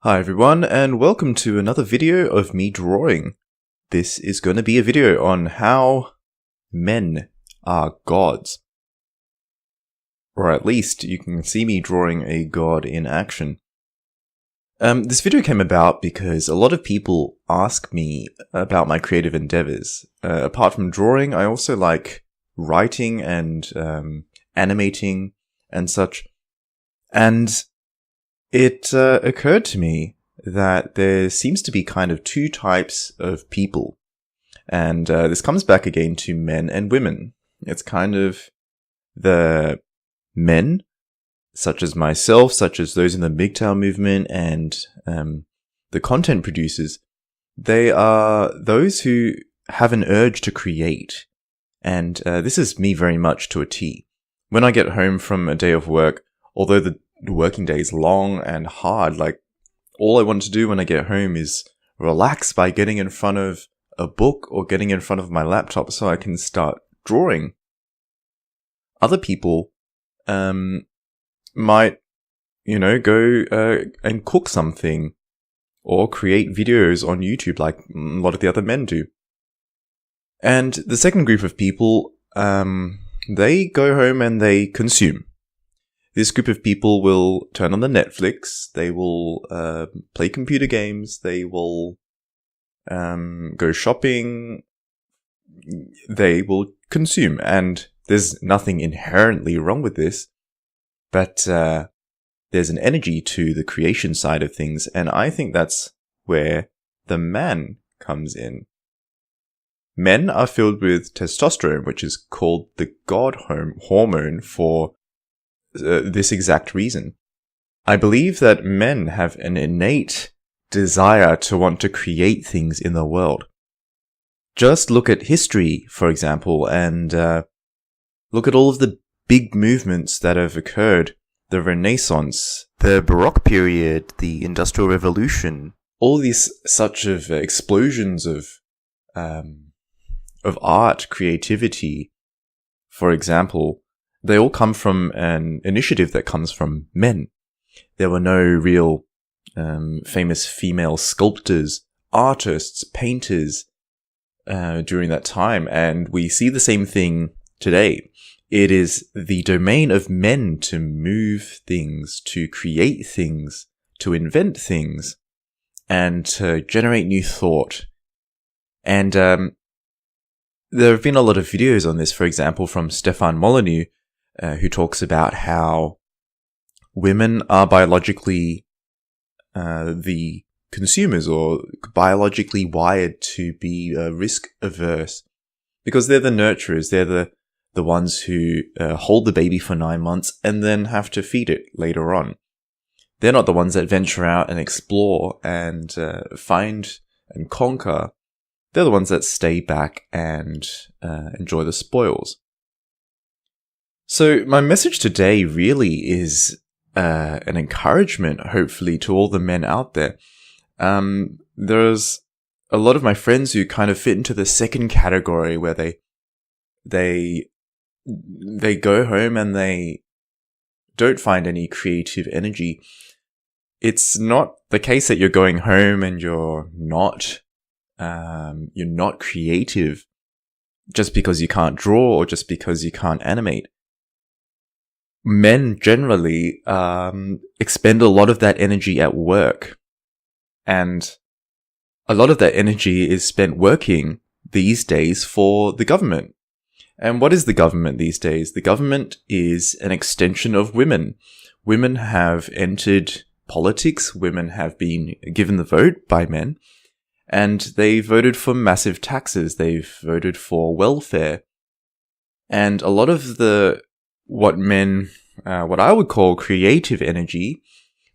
Hi everyone, and welcome to another video of me drawing. This is going to be a video on how men are gods. Or at least you can see me drawing a god in action. This video came about because a lot of people ask me about my creative endeavors. Apart from drawing, I also like writing and animating and such. And it occurred to me that there seems to be kind of two types of people. And this comes back again to men and women. It's kind of the men, such as myself, such as those in the MGTOW movement, and the content producers. They are those who have an urge to create. And this is me very much to a T. When I get home from a day of work, although the working day is long and hard, like, all I want to do when I get home is relax by getting in front of a book or getting in front of my laptop so I can start drawing. Other people might, go and cook something or create videos on YouTube like a lot of the other men do. And the second group of people, they go home and they consume. This group of people will turn on the Netflix, they will play computer games, they will go shopping, they will consume. And there's nothing inherently wrong with this, but there's an energy to the creation side of things, and I think that's where the man comes in. Men are filled with testosterone, which is called the god hormone for this exact reason. I believe that men have an innate desire to want to create things in the world. Just look at history, for example, and look at all of the big movements that have occurred. The Renaissance, the Baroque period, the Industrial Revolution, all these such of explosions of art, creativity, for example, they all come from an initiative that comes from men. There were no real famous female sculptors, artists, painters during that time, and we see the same thing today. It is the domain of men to move things, to create things, to invent things, and to generate new thought. And there have been a lot of videos on this, for example, from Stefan Molyneux, who talks about how women are biologically the consumers, or biologically wired to be risk averse, because they're the nurturers, they're the ones who hold the baby for 9 months and then have to feed it later on. They're not the ones that venture out and explore and find and conquer. They're the ones that stay back and enjoy the spoils. So my message today really is an encouragement, hopefully, to all the men out there. There's a lot of my friends who kind of fit into the second category, where they go home and they don't find any creative energy. It's not the case that you're going home and you're not creative just because you can't draw or just because you can't animate. Men generally expend a lot of that energy at work, and a lot of that energy is spent working these days for the government. And what is the government these days? The government is an extension of women. Women have entered politics, women have been given the vote by men, and they voted for massive taxes, they've voted for welfare. And a lot of what I would call creative energy,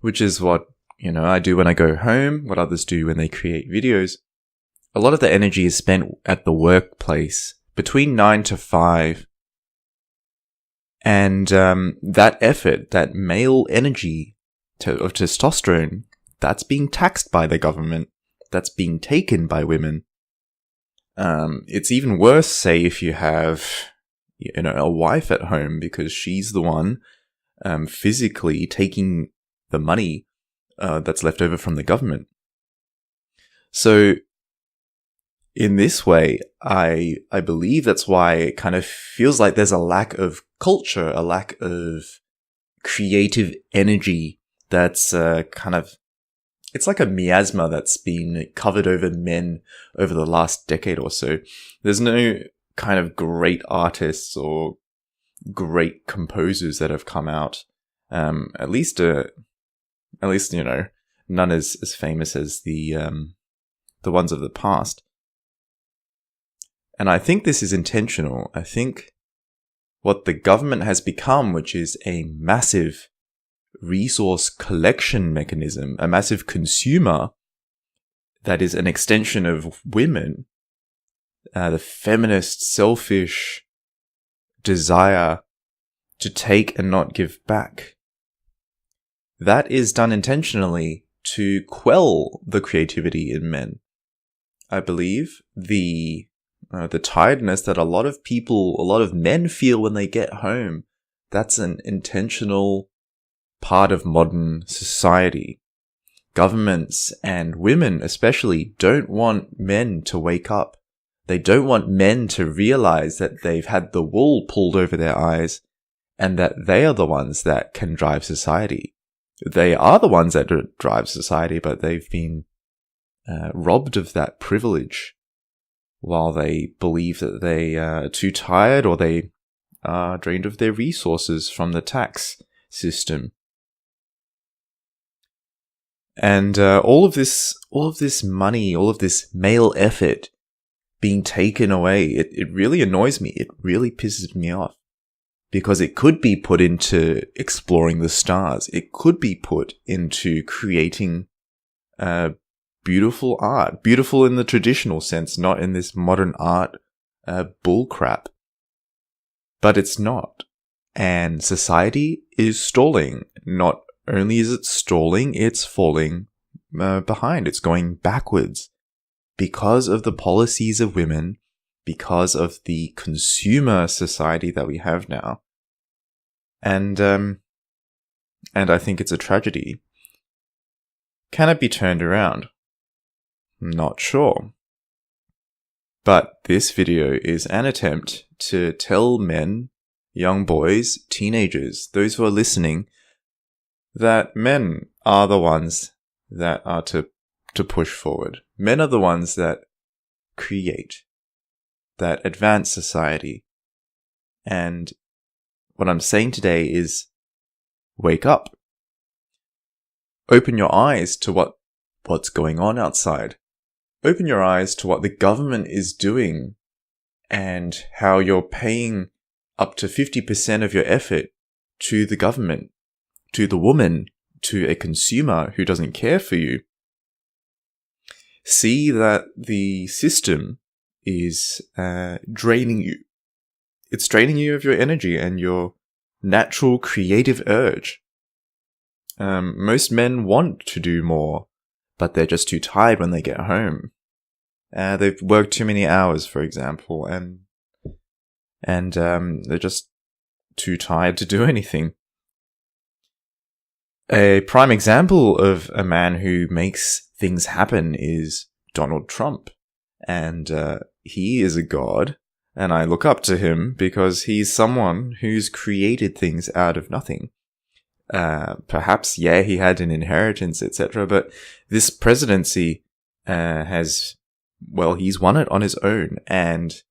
which is what, I do when I go home, what others do when they create videos, a lot of the energy is spent at the workplace between 9 to 5. And that effort, that male energy of testosterone, that's being taxed by the government. That's being taken by women. It's even worse, say, if you have a wife at home, because she's the one physically taking the money that's left over from the government. So in this way, I believe that's why it kind of feels like there's a lack of culture, a lack of creative energy that's it's like a miasma that's been covered over men over the last decade or so. There's no kind of great artists or great composers that have come out. At least, none as famous as the ones of the past. And I think this is intentional. I think what the government has become, which is a massive resource collection mechanism, a massive consumer that is an extension of women, the feminist, selfish desire to take and not give back. That is done intentionally to quell the creativity in men. I believe the tiredness that a lot of men feel when they get home, that's an intentional part of modern society. Governments and women especially don't want men to wake up. They don't want men to realize that they've had the wool pulled over their eyes and that they are the ones that can drive society. They are the ones that drive society, but they've been robbed of that privilege while they believe that they are too tired or they are drained of their resources from the tax system. And all of this money, all of this male effort being taken away, it really annoys me. It really pisses me off. Because it could be put into exploring the stars. It could be put into creating beautiful art. Beautiful in the traditional sense, not in this modern art bullcrap. But it's not. And society is stalling. Not only is it stalling, it's falling behind. It's going backwards. Because of the policies of women, because of the consumer society that we have now. And I think it's a tragedy. Can it be turned around? Not sure. But this video is an attempt to tell men, young boys, teenagers, those who are listening, that men are the ones that are to push forward. Men are the ones that create, that advance society. And what I'm saying today is wake up. Open your eyes to what's going on outside. Open your eyes to what the government is doing and how you're paying up to 50% of your effort to the government, to the woman, to a consumer who doesn't care for you. See that the system is draining you. It's draining you of your energy and your natural creative urge. Most men want to do more, but they're just too tired when they get home. They've worked too many hours, for example, and they're just too tired to do anything. A prime example of a man who makes things happen is Donald Trump. And he is a god, and I look up to him because he's someone who's created things out of nothing. Perhaps, he had an inheritance, etc., but this presidency he's won it on his own, and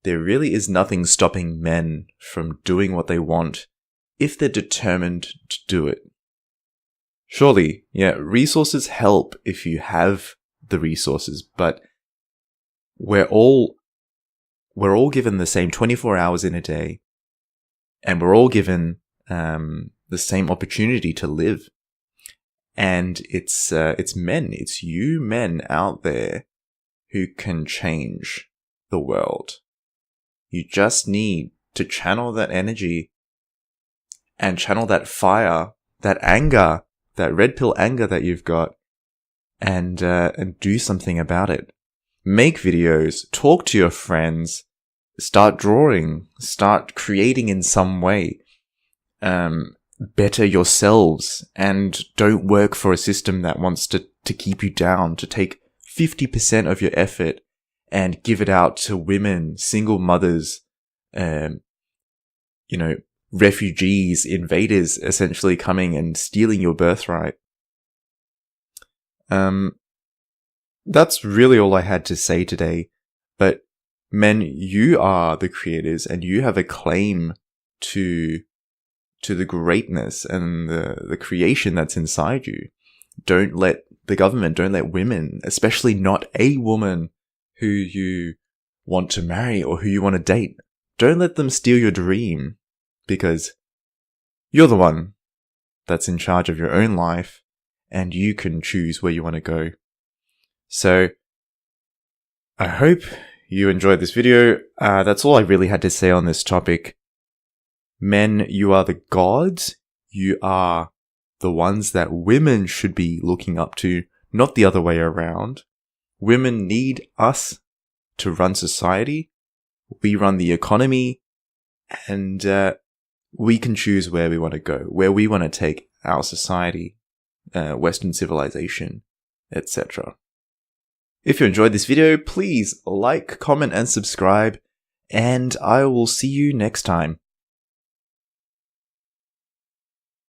there really is nothing stopping men from doing what they want if they're determined to do it. Surely, resources help if you have the resources, but we're all given the same 24 hours in a day, and we're all given the same opportunity to live. And it's you men out there who can change the world. You just need to channel that energy and channel that fire, that anger, that red pill anger that you've got, and do something about it. Make videos, talk to your friends, start drawing, start creating in some way. better yourselves and don't work for a system that wants to keep you down, to take 50% of your effort and give it out to women, single mothers, refugees, invaders essentially coming and stealing your birthright. That's really all I had to say today. But men, you are the creators and you have a claim to the greatness and the creation that's inside you. Don't let the government, don't let women, especially not a woman who you want to marry or who you want to date, don't let them steal your dream, because you're the one that's in charge of your own life and you can choose where you want to go. So I hope you enjoyed this video. That's all I really had to say on this topic. Men, you are the gods. You are the ones that women should be looking up to, not the other way around. Women need us to run society. We run the economy, and we can choose where we want to go, where we want to take our society, Western civilization, etc. If you enjoyed this video, please like, comment, and subscribe, and I will see you next time.